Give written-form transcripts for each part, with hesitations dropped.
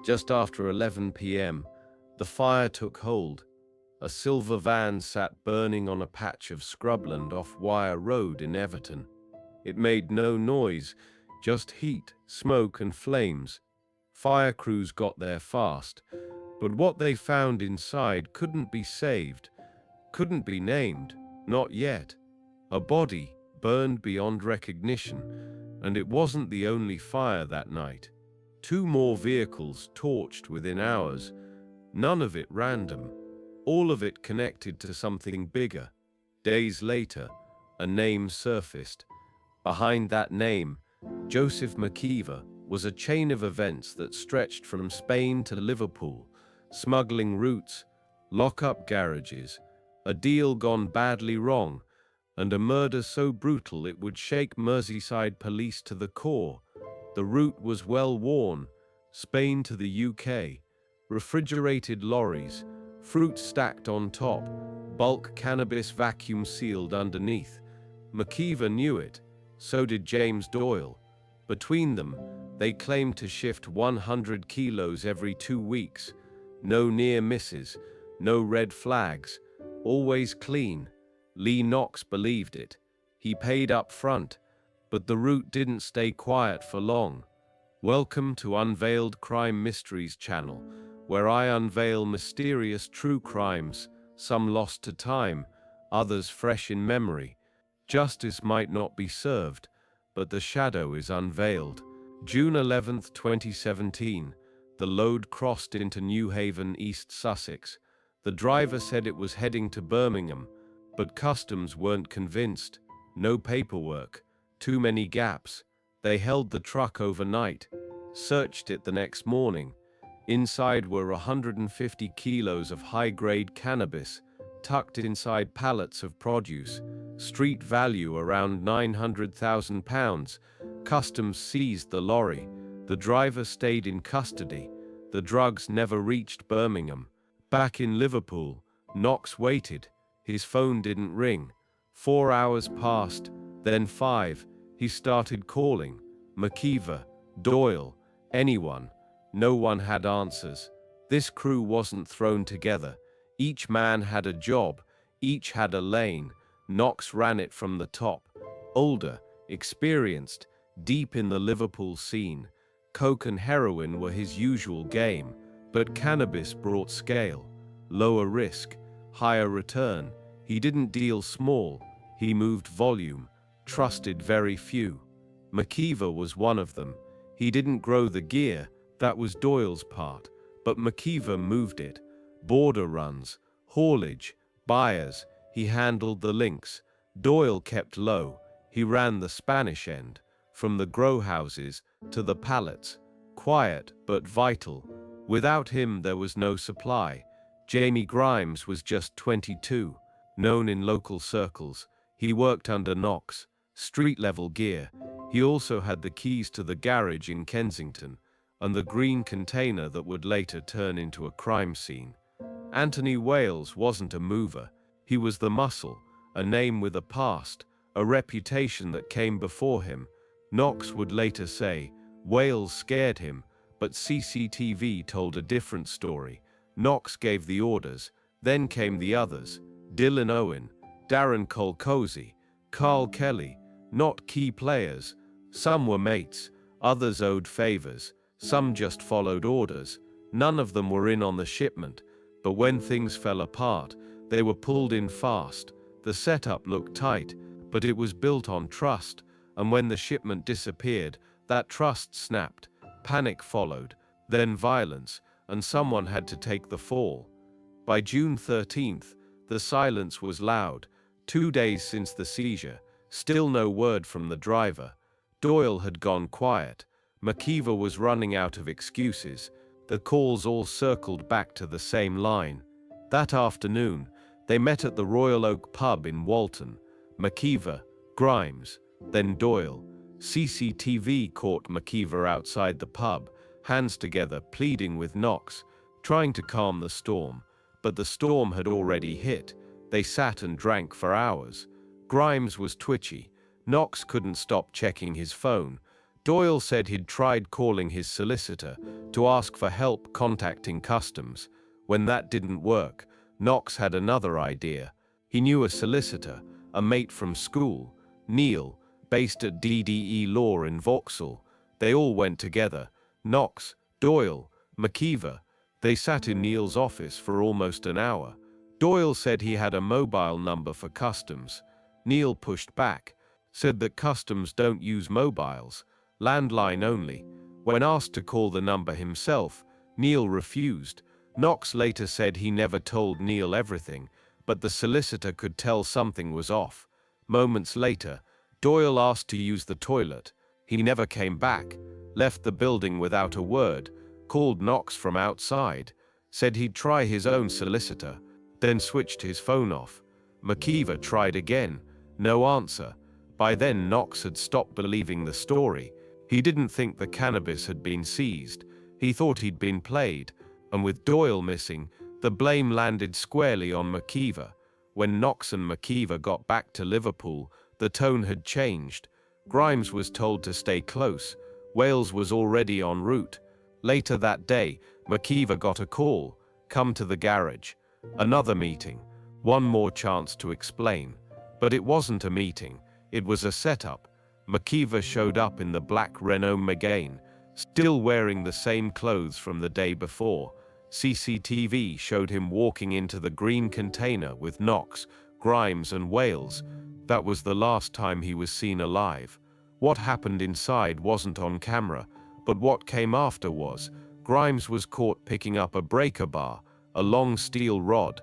Just after 11 p.m., the fire took hold. A silver van sat burning on a patch of scrubland off Wire Road in Everton. It made no noise, just heat, smoke and flames. Fire crews got there fast, but what they found inside couldn't be saved, couldn't be named, not yet. A body, burned beyond recognition, and it wasn't the only fire that night. 2 more vehicles torched within hours, none of it random, all of it connected to something bigger. Days later, a name surfaced. Behind that name, Joseph McKeever, was a chain of events that stretched from Spain to Liverpool, smuggling routes, lock-up garages, a deal gone badly wrong, and a murder so brutal it would shake Merseyside police to the core. The route was well worn, Spain to the UK, refrigerated lorries, fruit stacked on top, bulk cannabis vacuum sealed underneath. McKeever knew it, so did James Doyle. Between them, they claimed to shift 100 kilos every 2 weeks. No near misses, no red flags, always clean. Lee Knox believed it. He paid up front, but the route didn't stay quiet for long. Welcome to Unveiled Crime Mysteries channel, where I unveil mysterious true crimes, some lost to time, others fresh in memory. Justice might not be served, but the shadow is unveiled. June 11, 2017, the load crossed into New Haven, East Sussex. The driver said it was heading to Birmingham, but customs weren't convinced. No paperwork, too many gaps. They held the truck overnight, searched it the next morning. Inside were 150 kilos of high-grade cannabis, tucked inside pallets of produce, street value around £900,000. Customs seized the lorry. The driver stayed in custody. The drugs never reached Birmingham. Back in Liverpool, Knox waited. His phone didn't ring. 4 hours passed, then 5. He started calling. McKeever, Doyle, anyone. No one had answers. This crew wasn't thrown together. Each man had a job. Each had a lane. Knox ran it from the top. Older, experienced, deep in the Liverpool scene. Coke and heroin were his usual game, but cannabis brought scale. Lower risk, higher return. He didn't deal small. He moved volume, trusted very few. McKeever was one of them. He didn't grow the gear, that was Doyle's part, but McKeever moved it. Border runs, haulage, buyers, he handled the links. Doyle kept low. He ran the Spanish end, from the grow houses to the pallets. Quiet but vital. Without him there was no supply. Jamie Grimes was just 22, known in local circles. He worked under Knox, street-level gear. He also had the keys to the garage in Kensington, and the green container that would later turn into a crime scene. Anthony Wales wasn't a mover. He was the muscle, a name with a past, a reputation that came before him. Knox would later say, Wales scared him, but CCTV told a different story. Knox gave the orders, then came the others. Dylan Owen, Darren Colcozy, Carl Kelly, not key players. Some were mates, others owed favors, some just followed orders. None of them were in on the shipment, but when things fell apart, they were pulled in fast. The setup looked tight, but it was built on trust, and when the shipment disappeared, that trust snapped. Panic followed, then violence, and someone had to take the fall. By June 13th, the silence was loud. 2 days since the seizure, still no word from the driver. Doyle had gone quiet. McKeever was running out of excuses. The calls all circled back to the same line. That afternoon, they met at the Royal Oak pub in Walton. McKeever, Grimes, then Doyle. CCTV caught McKeever outside the pub, hands together, pleading with Knox, trying to calm the storm. But the storm had already hit. They sat and drank for hours. Grimes was twitchy. Knox couldn't stop checking his phone. Doyle said he'd tried calling his solicitor to ask for help contacting customs. When that didn't work, Knox had another idea. He knew a solicitor, a mate from school, Neil, based at DDE Law in Vauxhall. They all went together. Knox, Doyle, McKeever. They sat in Neil's office for almost an hour. Doyle said he had a mobile number for customs. Neil pushed back, said that customs don't use mobiles, landline only. When asked to call the number himself, Neil refused. Knox later said he never told Neil everything, but the solicitor could tell something was off. Moments later, Doyle asked to use the toilet. He never came back, left the building without a word, called Knox from outside, said he'd try his own solicitor, then switched his phone off. McKeever tried again, no answer. By then Knox had stopped believing the story. He didn't think the cannabis had been seized. He thought he'd been played, and with Doyle missing, the blame landed squarely on McKeever. When Knox and McKeever got back to Liverpool, the tone had changed. Grimes was told to stay close. Wales was already en route. Later that day, McKeever got a call, "Come to the garage." Another meeting. One more chance to explain. But it wasn't a meeting. It was a setup. McKeever showed up in the black Renault Megane, still wearing the same clothes from the day before. CCTV showed him walking into the green container with Knox, Grimes and Wales. That was the last time he was seen alive. What happened inside wasn't on camera, but what came after was. Grimes was caught picking up a breaker bar, a long steel rod,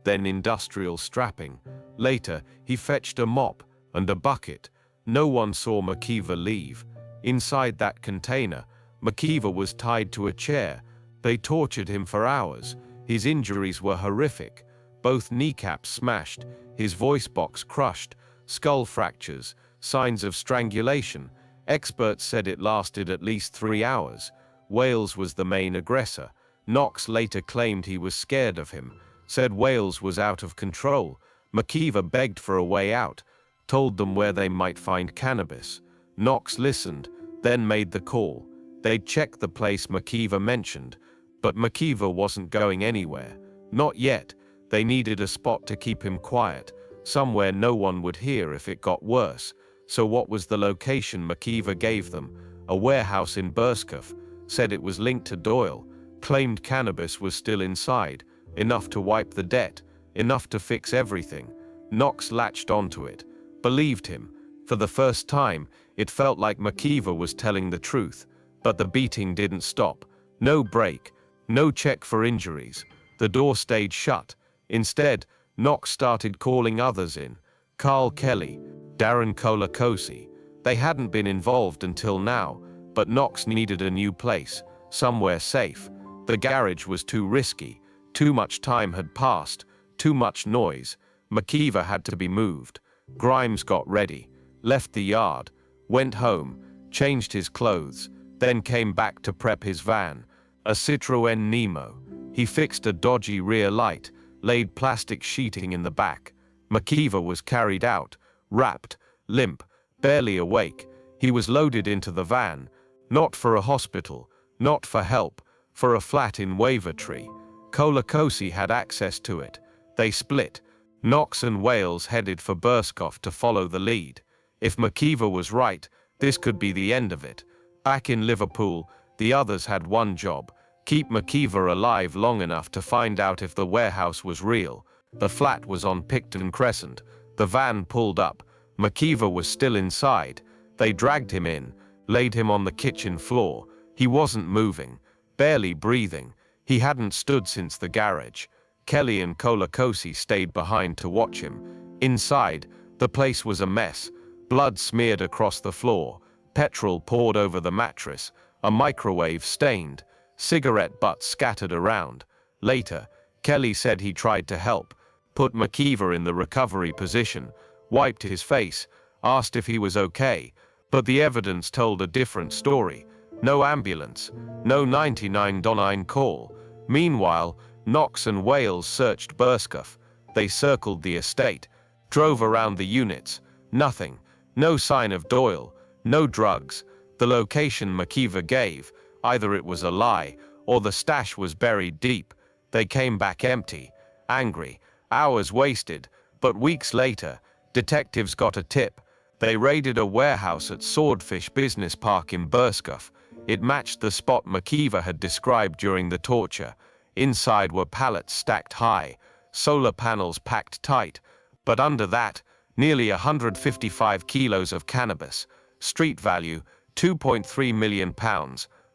then industrial strapping. Later, he fetched a mop and a bucket. No one saw McKeever leave. Inside that container, McKeever was tied to a chair. They tortured him for hours. His injuries were horrific. Both kneecaps smashed, his voice box crushed, skull fractures, signs of strangulation. Experts said it lasted at least 3 hours. Wales was the main aggressor. Knox later claimed he was scared of him, said Wales was out of control. McKeever begged for a way out, told them where they might find cannabis. Knox listened, then made the call. They'd checked the place McKeever mentioned, but McKeever wasn't going anywhere. Not yet. They needed a spot to keep him quiet, somewhere no one would hear if it got worse. So what was the location McKeever gave them? A warehouse in Burscough. Said it was linked to Doyle. Claimed cannabis was still inside, enough to wipe the debt, enough to fix everything. Knox latched onto it, believed him. For the first time, it felt like McKeever was telling the truth. But the beating didn't stop. No break, no check for injuries. The door stayed shut. Instead, Knox started calling others in. Carl Kelly, Darren Colacosi. They hadn't been involved until now, but Knox needed a new place, somewhere safe. The garage was too risky. Too much time had passed, too much noise. McKeever had to be moved. Grimes got ready, left the yard, went home, changed his clothes, then came back to prep his van, a Citroën Nemo. He fixed a dodgy rear light, laid plastic sheeting in the back. McKeever was carried out, wrapped, limp, barely awake. He was loaded into the van, not for a hospital, not for help, for a flat in Wavertree. Colacosi had access to it. They split. Knox and Wales headed for Burscough to follow the lead. If McKeever was right, this could be the end of it. Back in Liverpool, the others had one job: keep McKeever alive long enough to find out if the warehouse was real. The flat was on Picton Crescent. The van pulled up. McKeever was still inside. They dragged him in, laid him on the kitchen floor. He wasn't moving, barely breathing. He hadn't stood since the garage. Kelly and Colacosi stayed behind to watch him. Inside, the place was a mess. Blood smeared across the floor, petrol poured over the mattress, a microwave stained, cigarette butts scattered around. Later, Kelly said he tried to help, put McKeever in the recovery position, wiped his face, asked if he was okay, but the evidence told a different story. No ambulance, no 999 call. Meanwhile, Knox and Wales searched Burscough. They circled the estate, drove around the units. Nothing. No sign of Doyle. No drugs. The location McKeever gave, either it was a lie, or the stash was buried deep. They came back empty, angry, hours wasted, but weeks later, detectives got a tip. They raided a warehouse at Swordfish Business Park in Burskoff. It matched the spot McKeever had described during the torture. Inside were pallets stacked high, solar panels packed tight, but under that, nearly 155 kilos of cannabis. Street value, £2.3 million,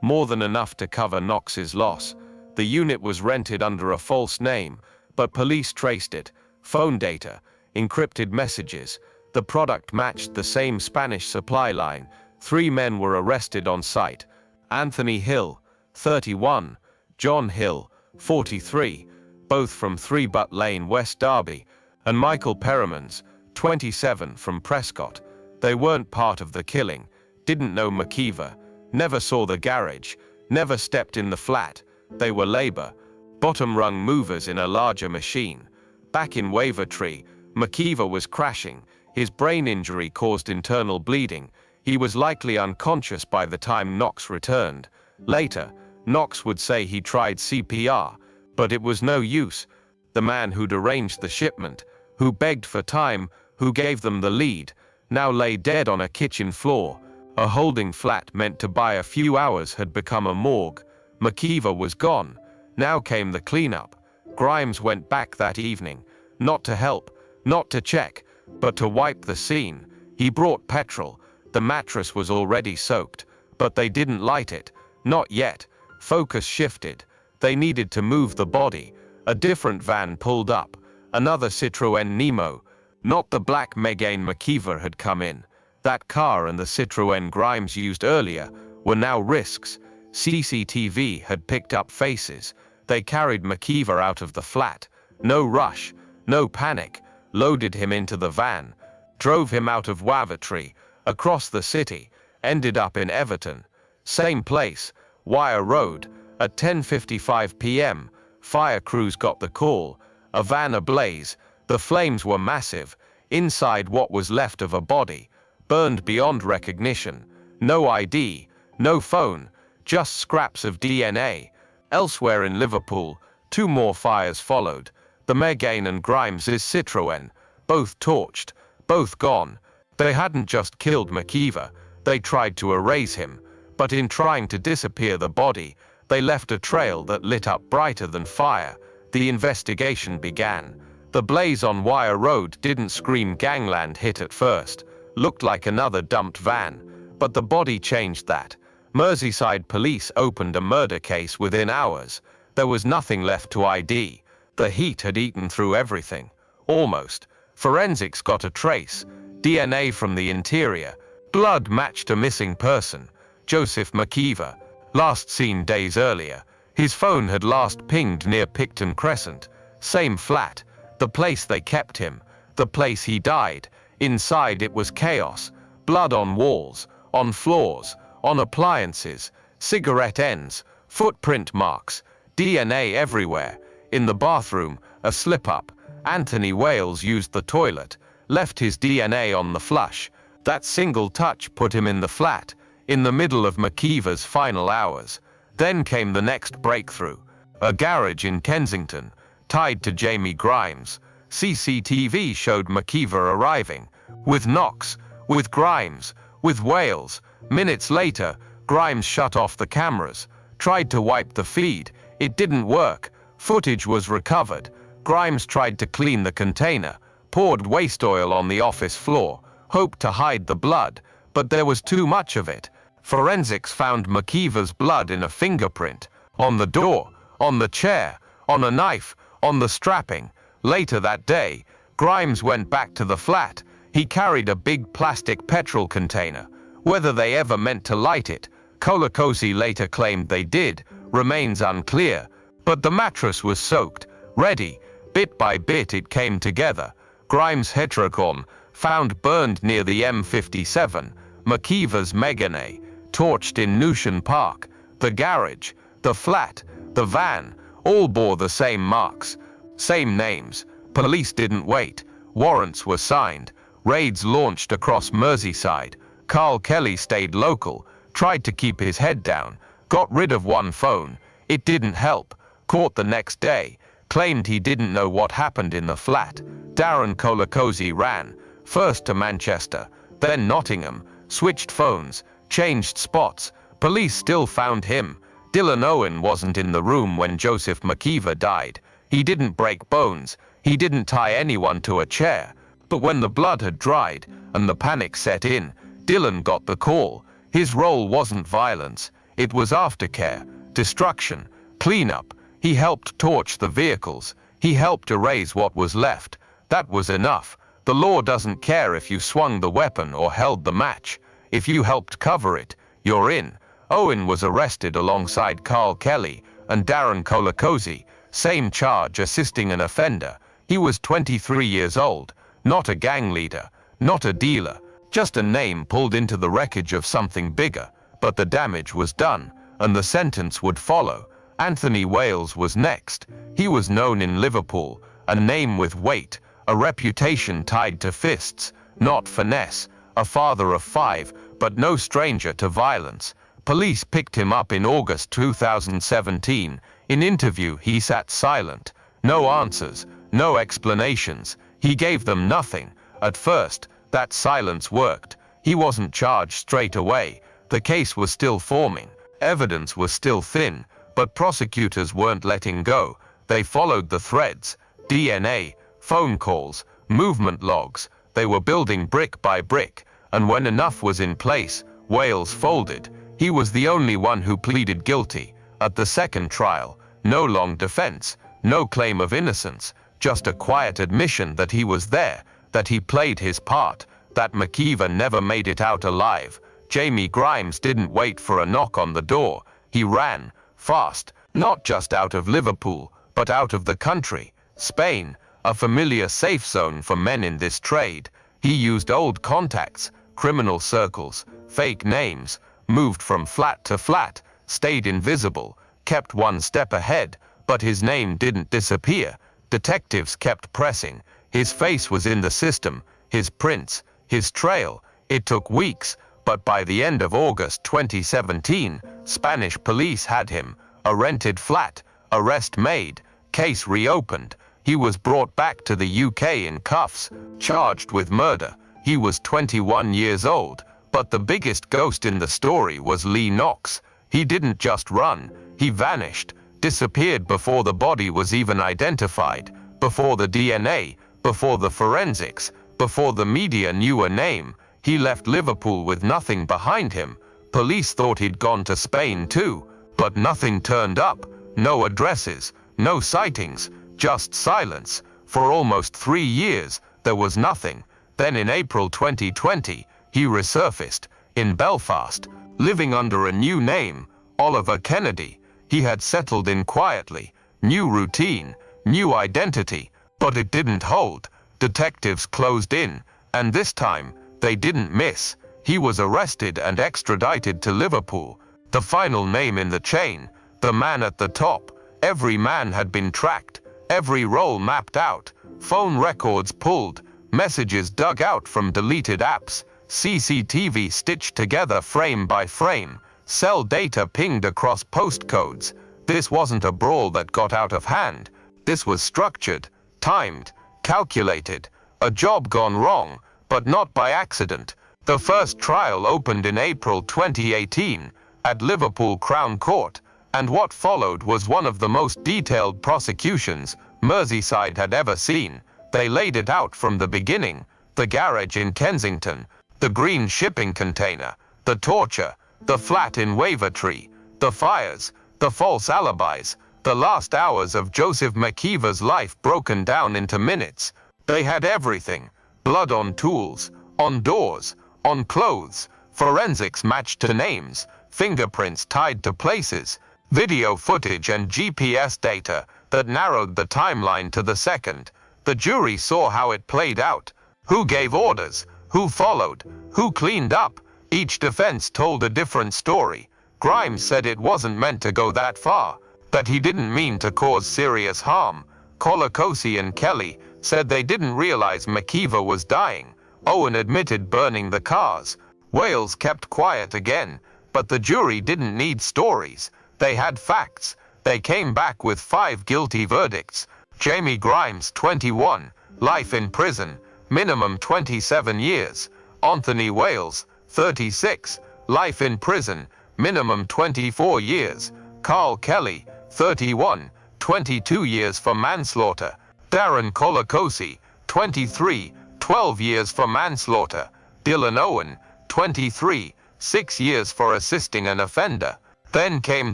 more than enough to cover Knox's loss. The unit was rented under a false name, but police traced it. Phone data, encrypted messages. The product matched the same Spanish supply line. 3 men were arrested on site. Anthony Hill, 31, John Hill, 43, both from 3 Butt Lane, West Derby, and Michael Perrimans, 27, from Prescott. They weren't part of the killing, didn't know McKeever, never saw the garage, never stepped in the flat. They were labor, bottom-rung movers in a larger machine. Back in Wavertree, McKeever was crashing. His brain injury caused internal bleeding. He was likely unconscious by the time Knox returned. Later, Knox would say he tried CPR, but it was no use. The man who'd arranged the shipment, who begged for time, who gave them the lead, now lay dead on a kitchen floor. A holding flat meant to buy a few hours had become a morgue. McKeever was gone. Now came the cleanup. Grimes went back that evening, not to help, not to check, but to wipe the scene. He brought petrol. The mattress was already soaked, but they didn't light it. Not yet. Focus shifted. They needed to move the body. A different van pulled up. Another Citroën Nemo. Not the black Megane McKeever had come in. That car and the Citroën Grimes used earlier were now risks. CCTV had picked up faces. They carried McKeever out of the flat. No rush, no panic. Loaded him into the van. Drove him out of Wavertree, across the city, ended up in Everton. Same place, Wire Road. At 10:55 p.m., fire crews got the call. A van ablaze. The flames were massive. Inside, what was left of a body, burned beyond recognition. No ID, no phone, just scraps of DNA. Elsewhere in Liverpool, 2 more fires followed. The Megane and Grimes' Citroën, both torched, both gone. They hadn't just killed McKeever, they tried to erase him, but in trying to disappear the body, they left a trail that lit up brighter than fire. The investigation began. The blaze on Wire Road didn't scream gangland hit at first. Looked like another dumped van, but the body changed that. Merseyside police opened a murder case within hours. There was nothing left to ID. The heat had eaten through everything. Almost. Forensics got a trace. DNA from the interior. Blood matched a missing person. Joseph McKeever. Last seen days earlier. His phone had last pinged near Picton Crescent. Same flat. The place they kept him. The place he died. Inside it was chaos. Blood on walls, on floors, on appliances, cigarette ends, footprint marks, DNA everywhere. In the bathroom, a slip-up. Anthony Wales used the toilet, left his DNA on the flush. That single touch put him in the flat, in the middle of McKeever's final hours. Then came the next breakthrough. A garage in Kensington, tied to Jamie Grimes. CCTV showed McKeever arriving, with Knox, with Grimes, with Wales. Minutes later, Grimes shut off the cameras, tried to wipe the feed. It didn't work. Footage was recovered. Grimes tried to clean the container, poured waste oil on the office floor, hoped to hide the blood, but there was too much of it. Forensics found McKeever's blood in a fingerprint, on the door, on the chair, on a knife, on the strapping. Later that day, Grimes went back to the flat. He carried a big plastic petrol container. Whether they ever meant to light it, Colacosi later claimed they did, remains unclear. But the mattress was soaked, ready. Bit by bit it came together. Grimes' Heterogon, found burned near the M57. McKeever's Megane, torched in Newsham Park. The garage, the flat, the van, all bore the same marks, same names. Police didn't wait. Warrants were signed. Raids launched across Merseyside. Carl Kelly stayed local. Tried to keep his head down. Got rid of one phone. It didn't help. Caught the next day. Claimed he didn't know what happened in the flat. Darren Colacosi ran. First to Manchester, then Nottingham. Switched phones. Changed spots. Police still found him. Dylan Owen wasn't in the room when Joseph McKeever died. He didn't break bones. He didn't tie anyone to a chair. But when the blood had dried and the panic set in, Dylan got the call. His role wasn't violence. It was aftercare, destruction, cleanup. He helped torch the vehicles. He helped erase what was left. That was enough. The law doesn't care if you swung the weapon or held the match. If you helped cover it, you're in. Owen was arrested alongside Carl Kelly and Darren Colacosi. Same charge, assisting an offender. He was 23 years old. Not a gang leader. Not a dealer. Just a name pulled into the wreckage of something bigger. But the damage was done, and the sentence would follow. Anthony Wales was next. He was known in Liverpool, a name with weight, a reputation tied to fists, not finesse, a father of 5, but no stranger to violence. Police picked him up in August 2017. In interview, he sat silent. No answers, no explanations. He gave them nothing. At first, that silence worked. He wasn't charged straight away. The case was still forming. Evidence was still thin, but prosecutors weren't letting go. They followed the threads. DNA, phone calls, movement logs. They were building brick by brick, and when enough was in place, Wales folded. He was the only one who pleaded guilty. At the second trial, no long defense, no claim of innocence, just a quiet admission that he was there, that he played his part, that McKeever never made it out alive. Jamie Grimes didn't wait for a knock on the door. He ran, fast, not just out of Liverpool, but out of the country. Spain, a familiar safe zone for men in this trade. He used old contacts, criminal circles, fake names, moved from flat to flat, stayed invisible, kept one step ahead, but his name didn't disappear. Detectives kept pressing. His face was in the system, his prints, his trail. It took weeks, but by the end of August 2017, Spanish police had him. A rented flat, arrest made, case reopened. He was brought back to the UK in cuffs, charged with murder. He was 21 years old. But the biggest ghost in the story was Lee Knox. He didn't just run, he vanished, disappeared before the body was even identified, before the DNA, before the forensics, before the media knew a name. He left Liverpool with nothing behind him. Police thought he'd gone to Spain too, but nothing turned up. No addresses, no sightings, just silence. For almost 3 years, there was nothing. Then in April 2020, he resurfaced, in Belfast, living under a new name, Oliver Kennedy. He had settled in quietly, new routine, new identity, but it didn't hold. Detectives closed in, and this time, they didn't miss. He was arrested and extradited to Liverpool. The final name in the chain, the man at the top. Every man had been tracked, every role mapped out, phone records pulled, messages dug out from deleted apps, CCTV stitched together frame by frame, cell data pinged across postcodes. This wasn't a brawl that got out of hand. This was structured, timed, calculated. A job gone wrong, but not by accident. The first trial opened in April 2018 at Liverpool Crown Court, and what followed was one of the most detailed prosecutions Merseyside had ever seen. They laid it out from the beginning: the garage in Kensington, the green shipping container, the torture, the flat in Wavertree, the fires, the false alibis, the last hours of Joseph McKeever's life broken down into minutes. They had everything: blood on tools, on doors, on clothes, forensics matched to names, fingerprints tied to places, video footage and GPS data that narrowed the timeline to the second. The jury saw how it played out. Who gave orders? Who followed? Who cleaned up? Each defense told a different story. Grimes said it wasn't meant to go that far, that he didn't mean to cause serious harm. Colacosi and Kelly said they didn't realize McKeever was dying. Owen admitted burning the cars. Wales kept quiet again. But the jury didn't need stories. They had facts. They came back with 5 guilty verdicts. Jamie Grimes, 21, life in prison, minimum 27 years. Anthony Wales, 36, life in prison, minimum 24 years. Carl Kelly, 31, 22 years for manslaughter. Darren Colacosi, 23, 12 years for manslaughter. Dylan Owen, 23, 6 years for assisting an offender. Then came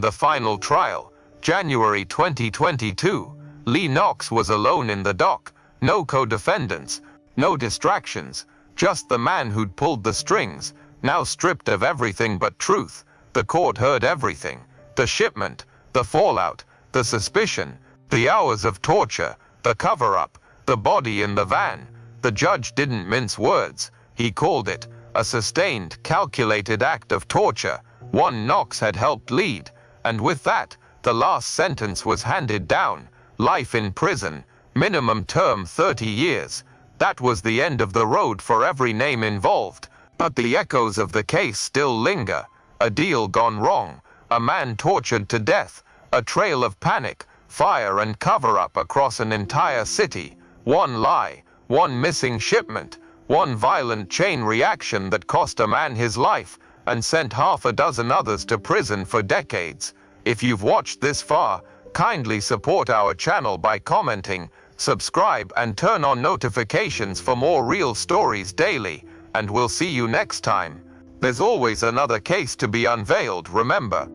the final trial, January 2022. Lee Knox was alone in the dock, no co-defendants, no distractions, just the man who'd pulled the strings, now stripped of everything but truth. The court heard everything: the shipment, the fallout, the suspicion, the hours of torture, the cover-up, the body in the van. The judge didn't mince words. He called it a sustained, calculated act of torture, one Knox had helped lead, and with that, the last sentence was handed down: life in prison, minimum term 30 years. That was the end of the road for every name involved, but the echoes of the case still linger. A deal gone wrong, a man tortured to death, a trail of panic, fire and cover-up across an entire city, one lie, one missing shipment, one violent chain reaction that cost a man his life and sent half a dozen others to prison for decades. If you've watched this far, kindly support our channel by commenting, subscribe and turn on notifications for more real stories daily, and we'll see you next time. There's always another case to be unveiled, remember.